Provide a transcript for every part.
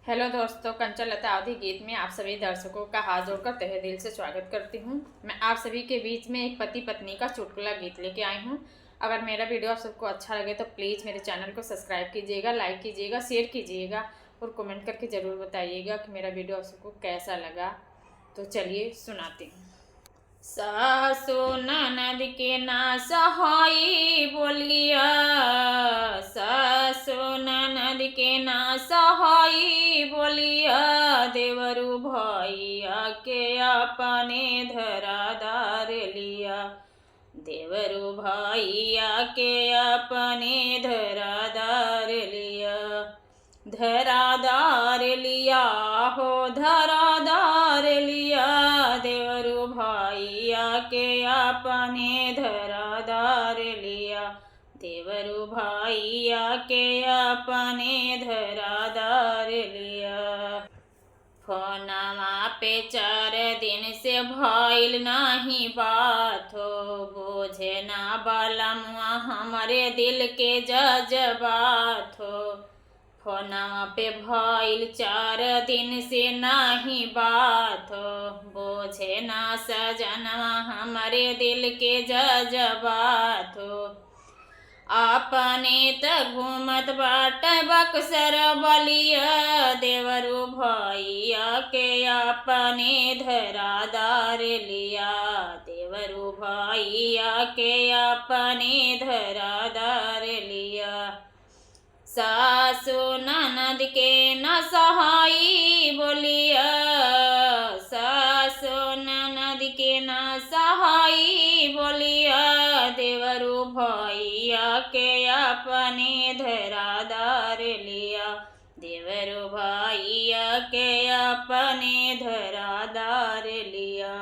Hello दोस्तों, कंचन लता अवधि गीत में आप सभी दर्शकों का हाथ जोड़कर तहे दिल से स्वागत करती हूँ। मैं आप सभी के बीच में एक पति पत्नी का चुटकुला गीत लेके आई हूँ। अगर मेरा वीडियो आप सबको अच्छा लगे तो प्लीज़ मेरे चैनल को सब्सक्राइब कीजिएगा, लाइक कीजिएगा, शेयर कीजिएगा और कमेंट करके ज़रूर बताइएगा कि मेरा वीडियो आप सबको कैसा लगा। तो चलिए सुनाती हूँ। सासु ननद के ना सहाई बोलिया, सासु ननद के ना सहाई बोलिया, देवरु भैया के अपने धरादार लिया, देवरु भैया के अपने धरादार लिया, धरादार लिया हो धरादार लिया, देवरु भैया के अपने धरादार लिया, देवरु भैया के अपने धरादार लिया। फोनमा पे 4 दिन से भइल नाही बात हो, बोझे ना बलमुआ हमारे दिल के जज्बात हो। फोनमा पे भइल 4 दिन से नाही बात हो, बोझे ना सजनवा हमारे दिल के जज्बात हो। अपने त घूमत बाट बक्सर बलिया, देवरु भैया के अपने धरादार लिया, देवरु भैया के अपने धरादार लिया। सासु ननद के न सहाई बोलिया, सासु ननद के न सहाई बोलिया, देवरु भैया के अपने धरादार लिया, देवरु भैया के अपने धरादार लिया।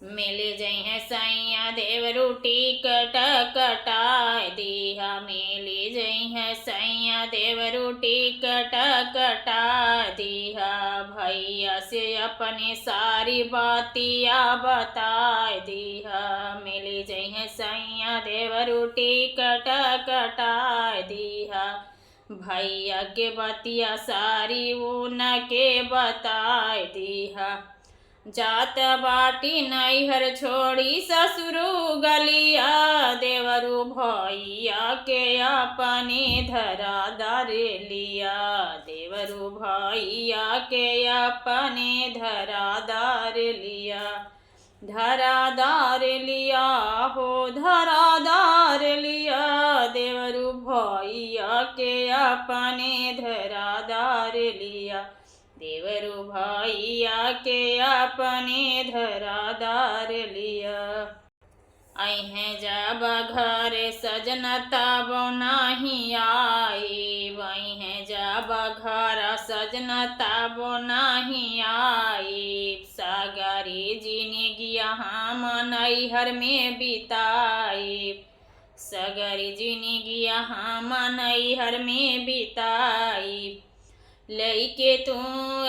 मिल जइहे सैया देवरु टिकट कटाए दिहा, मिल जइहे सैया देवरु टिकट कटा दिहा, भैया से अपने सारी बातिया बताए दिहा, मिल जइहे सैया देवरु टिकट कटाए दिहा, भैया के बतिया सारी उनके बताए दिहा। जात बाटी नैहर छोड़ी ससुरु गलिया, देवरु भैया के अपने धरादार लिया, देवरु भैया के अपने धरादार लिया, धरादार लिया हो धरादार लिया, देवरु भैया के अपने धरादार लिया, देवरु भैया के अपने धरादार लिया। अहे जब घर सजना तब नहीं आई, वहीं जब घर सजना तब नहीं आई, सगरी जिंदगी हम नैहर में बिताई, सगरी जिंदगी हम नैहर में बिताई, लइके तू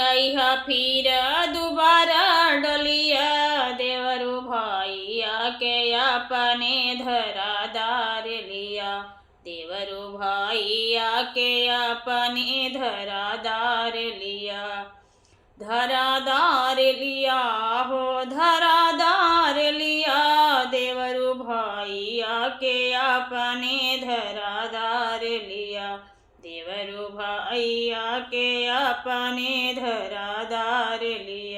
अइहा फिर दोबारा डलिया, देवरु भैया के अपने धरादार लिया, देवरु भैया के अपने धरादार लिया, धरादार लिया हो धरादार लिया, देवरु भैया के अपने धरादार लिया, देवरु भैया के अपने धरादार लिया।